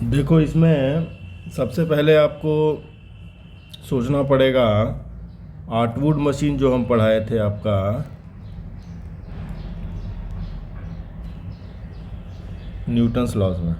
देखो, इसमें सबसे पहले आपको सोचना पड़ेगा। आर्टवुड मशीन जो हम पढ़ाए थे आपका, न्यूटन्स लॉज में।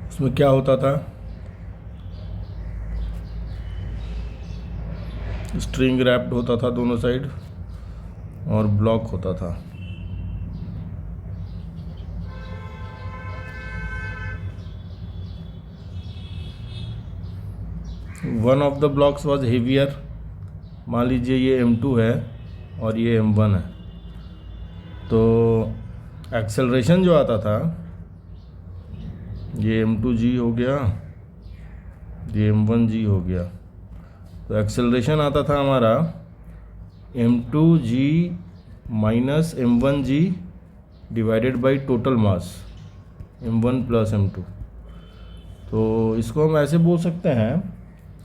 उसमें क्या होता था? स्ट्रिंग रैप्ड होता था दोनों साइड और ब्लॉक होता था। One of the blocks was heavier. मान लीजिए ये M2 है और ये M1 है, तो एक्सेलरेशन जो आता था, ये M2G हो गया, ये M1G हो गया। तो एक्सेलरेशन आता था हमारा M2G minus M1G divided by total mass M1 plus M2। तो इसको हम ऐसे बोल सकते हैं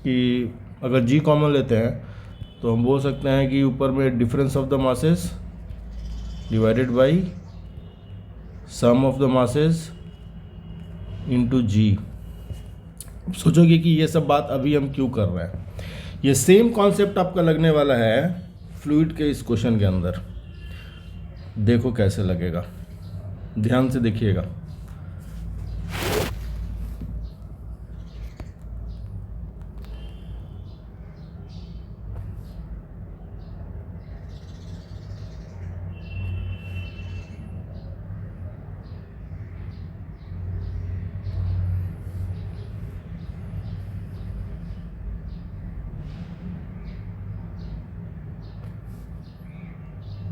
कि अगर G कॉमन लेते हैं तो हम बोल सकते हैं कि ऊपर में difference of the masses divided by sum of the masses into G। सोचोगे कि ये सब बात अभी हम क्यों कर रहे हैं। ये सेम कॉन्सेप्ट आपका लगने वाला है फ्लूइड के इस क्वेश्चन के अंदर। देखो कैसे लगेगा, ध्यान से देखिएगा।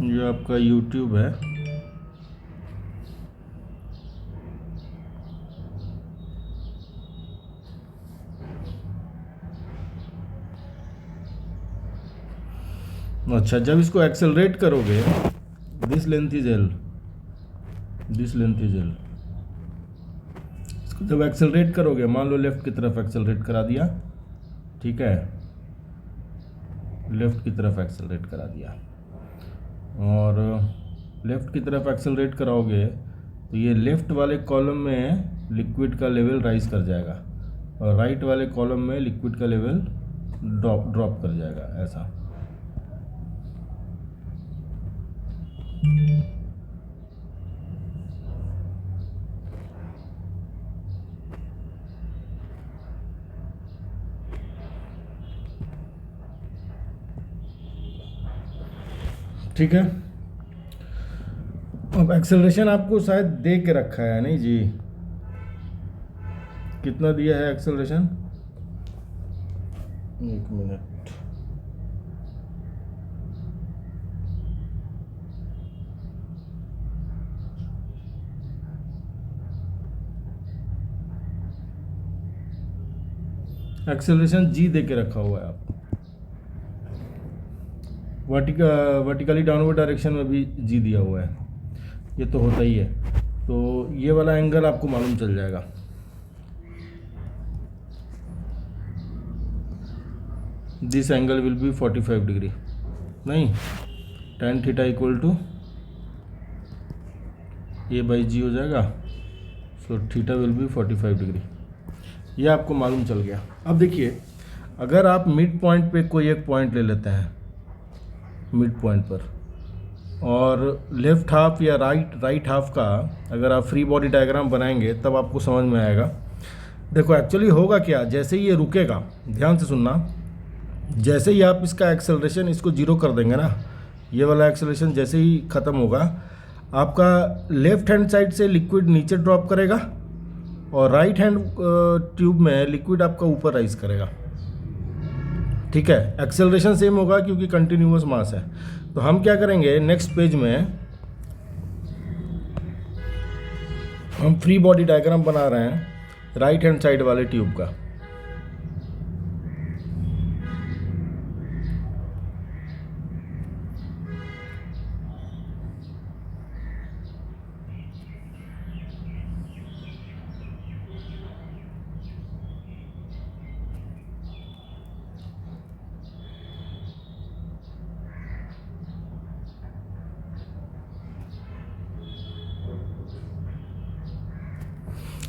ये आपका YouTube है। अच्छा, जब इसको एक्सेलरेट करोगे, this length is L, this length is L। इसको जब एक्सेलरेट करोगे, मान लो लेफ्ट की तरफ एक्सेलरेट करा दिया, ठीक है, लेफ्ट की तरफ एक्सेलरेट करा दिया, और लेफ़्ट की तरफ एक्सेलरेट कराओगे तो ये लेफ़्ट वाले कॉलम में लिक्विड का लेवल राइज कर जाएगा और राइट वाले कॉलम में लिक्विड का लेवल ड्रॉप कर जाएगा, ऐसा। ठीक है, अब एक्सेलरेशन आपको शायद दे के रखा है, नहीं जी? कितना दिया है एक्सेलरेशन? एक मिनट। एक्सेलरेशन जी दे के रखा हुआ है आपको। वर्टिकली डाउनवर्ड डायरेक्शन में भी जी दिया हुआ है, ये तो होता ही है। तो ये वाला एंगल आपको मालूम चल जाएगा। This angle will be 45 degree, नहीं, tan theta equal to A/G हो जाएगा। So theta will be 45 degree. ये आपको मालूम चल गया। अब देखिए, अगर आप मिड पॉइंट पे कोई एक पॉइंट ले लेते हैं, मिड पॉइंट पर, और लेफ़्ट हाफ या राइट हाफ का अगर आप फ्री बॉडी डायग्राम बनाएंगे तब आपको समझ में आएगा। देखो एक्चुअली होगा क्या, जैसे ही ये रुकेगा, ध्यान से सुनना, जैसे ही आप इसका एक्सेलरेशन इसको जीरो कर देंगे ना, ये वाला एक्सेलरेशन जैसे ही ख़त्म होगा, आपका लेफ्ट हैंड साइड से लिक्विड नीचे ड्रॉप करेगा और राइट हैंड ट्यूब में लिक्विड आपका ऊपर राइज करेगा। ठीक है, एक्सेलरेशन सेम होगा क्योंकि कंटिन्यूअस मास है। तो हम क्या करेंगे, नेक्स्ट पेज में हम फ्री बॉडी डायग्राम बना रहे हैं राइट हैंड साइड वाले ट्यूब का।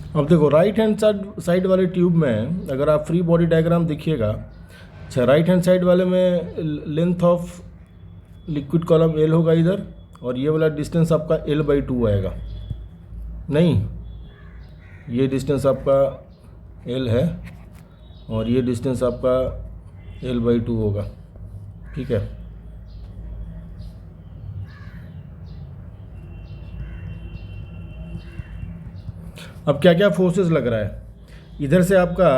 अब देखो राइट हैंड साइड वाले ट्यूब में अगर आप फ्री बॉडी डायग्राम देखिएगा, अच्छा राइट हैंड साइड वाले में length of liquid column L होगा इधर, और ये वाला डिस्टेंस आपका L/2 आएगा। नहीं, ये डिस्टेंस आपका L है और ये डिस्टेंस आपका L/2 होगा, ठीक है। अब क्या क्या फोर्सेस लग रहा है इधर से आपका,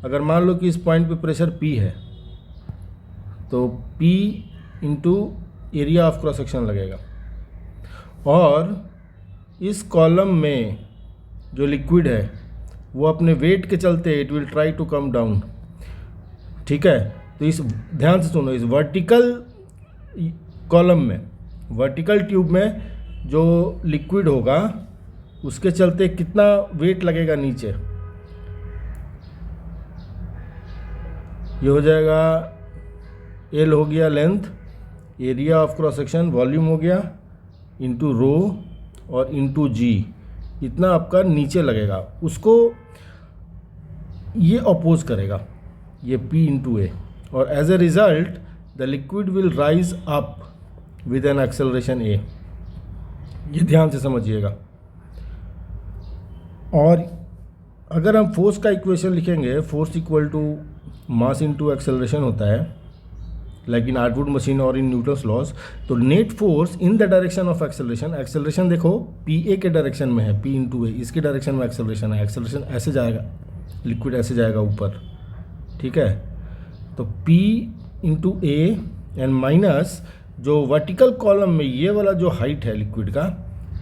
अगर मान लो कि इस पॉइंट पे प्रेशर P है तो P into area of cross section लगेगा, और इस कॉलम में जो लिक्विड है वो अपने वेट के चलते it will try to come down, ठीक है। तो इस ध्यान से सुनो, इस वर्टिकल कॉलम में, वर्टिकल ट्यूब में जो लिक्विड होगा उसके चलते कितना वेट लगेगा नीचे, ये हो जाएगा L हो गया length, area of cross section volume हो गया, इंटू रो और इंटू जी, इतना आपका नीचे लगेगा। उसको ये अपोज करेगा, ये P इंटू ए, और as a result the liquid will rise up with an acceleration A. ये ध्यान से समझिएगा। और अगर हम फोर्स का इक्वेशन लिखेंगे, force equal to mass into acceleration होता है, लाइक इन आर्टवुड मशीन और इन न्यूटन्स लॉज, तो net force in the direction of acceleration, acceleration देखो पी ए के डायरेक्शन में है, P इंटू ए, इसके डायरेक्शन में एक्सेलरेशन है, एक्सेलरेशन ऐसे जाएगा, लिक्विड ऐसे जाएगा ऊपर, ठीक है। तो P into A and minus जो वर्टिकल कॉलम में ये वाला जो हाइट है लिक्विड का,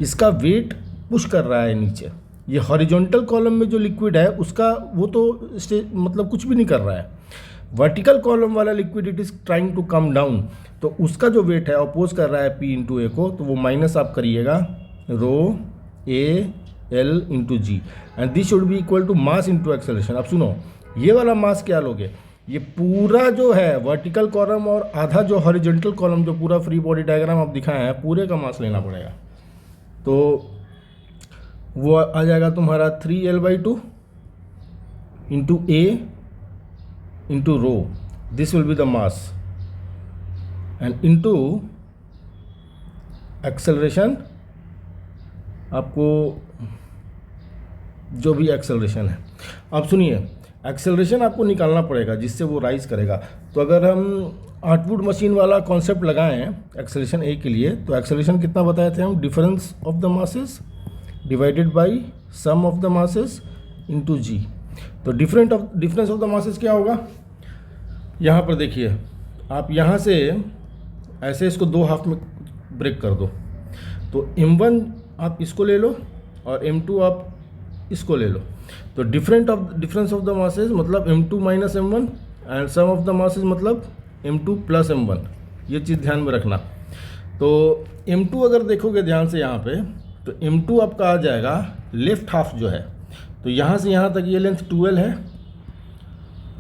इसका वेट पुश कर रहा है नीचे। ये हॉरिजॉन्टल कॉलम में जो लिक्विड है उसका वो तो मतलब कुछ भी नहीं कर रहा है, वर्टिकल कॉलम वाला liquid it is trying to come down, तो उसका जो वेट है अपोज कर रहा है P इंटू ए को, तो वो माइनस आप करिएगा rho A L into g, and this should be equal to mass into acceleration. अब सुनो, ये वाला मास क्या लोगे, ये पूरा जो है वर्टिकल कॉलम और आधा जो हॉरिजॉन्टल कॉलम, जो पूरा फ्री बॉडी डायग्राम आप दिखाए हैं, पूरे का मास लेना पड़ेगा। तो वो आ जाएगा तुम्हारा 3L/2 into A into rho, this will be the mass, and into acceleration, आपको जो भी एक्सेलरेशन है। अब सुनिए, एक्सेलरेशन आपको निकालना पड़ेगा जिससे वो राइज करेगा। तो अगर हम आर्टवुड मशीन वाला कॉन्सेप्ट लगाएं एक्सेलरेशन ए के लिए, तो एक्सेलरेशन कितना बताए थे हम, difference of the masses divided by sum of the masses into g. तो डिफरेंस ऑफ द मासेस क्या होगा, यहाँ पर देखिए, आप यहाँ से ऐसे इसको दो हाफ में ब्रेक कर दो, तो M1 आप इसको ले लो और M2 आप इसको ले लो। तो डिफरेंस ऑफ द मासेस मतलब M2 minus M1, and sum of the masses मतलब M2 प्लस M1, ये चीज़ ध्यान में रखना। तो M2 अगर देखोगे ध्यान से यहाँ पे, तो M2 आपका आ जाएगा लेफ्ट हाफ जो है, तो यहाँ से यहाँ तक ये लेंथ 2L है,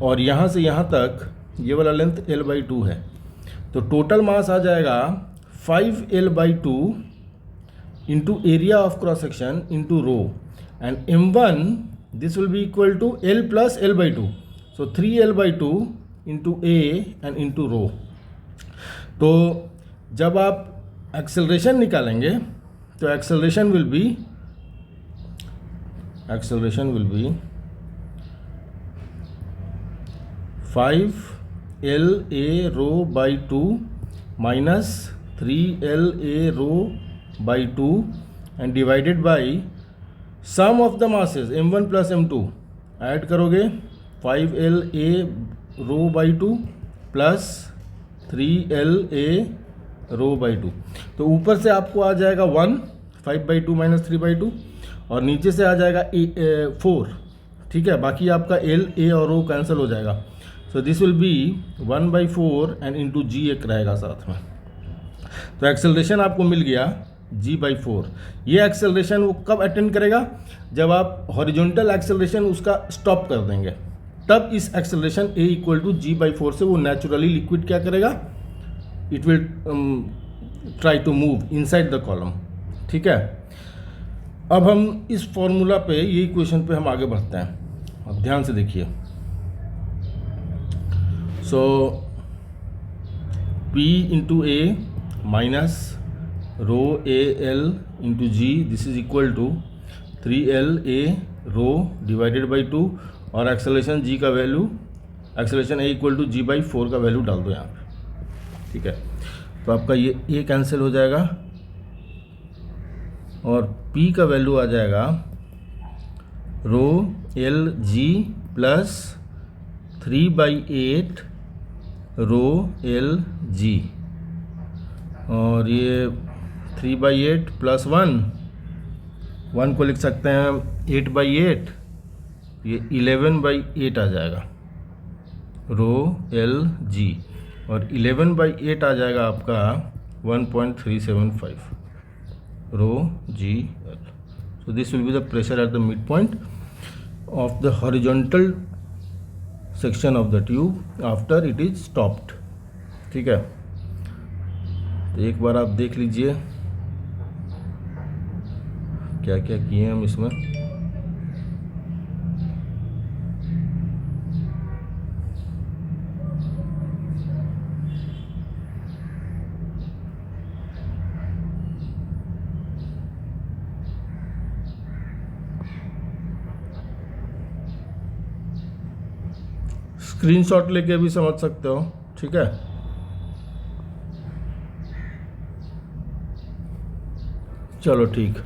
और यहाँ से यहाँ तक ये वाला लेंथ L/2 है। तो टोटल मास आ जाएगा 5L/2 into area of cross section into rho, and M1 this will be equal to L plus L/2, so 3L/2 into A and into rho. तो जब आप एक्सेलरेशन निकालेंगे तो acceleration will be 5LA rho by 2 minus 3LA rho by 2 and divided by sum of the masses M1 plus M2, add करोगे 5LA rho by 2 plus 3LA rho by 2। तो ऊपर से आपको आ जाएगा 1, 5/2 माइनस 3/2, और नीचे से आ जाएगा 4, ठीक है। बाकी आपका L, A और O कैंसिल हो जाएगा, so this will be 1/4 and into g एक रहेगा साथ में। तो एक्सेलरेशन आपको मिल गया G/4। ये एक्सेलरेशन वो कब अटेंड करेगा, जब आप हॉरिजॉन्टल एक्सेलरेशन उसका स्टॉप कर देंगे, तब इस acceleration A equal to G/4 से वो नेचुरली लिक्विड क्या करेगा, it will try to move inside the column, ठीक है। अब हम इस फॉर्मूला पे, ये इक्वेशन पे हम आगे बढ़ते हैं। अब ध्यान से देखिए। So P into A minus rho A L into G, this is equal to 3L A rho divided by 2, और एक्सेलरेशन जी का value, acceleration A equal to G by 4 का वैल्यू डाल दो यहाँ पे। ठीक है, तो आपका ये ए कैंसिल हो जाएगा और P का वैल्यू आ जाएगा rho L G plus 3/8 rho L G, और ये 3/8 प्लस 1 को लिख सकते हैं 8/8, ये 11/8 आ जाएगा रो एल जी, और 11/8 आ जाएगा आपका 1.375 rho g L. So this will be the pressure at the mid point of the horizontal section of the tube after it is stopped. ठीक है, तो एक बार आप देख लीजिए क्या क्या किए हम इसमें। स्क्रीनशॉट लेके भी समझ सकते हो। ठीक है, चलो ठीक।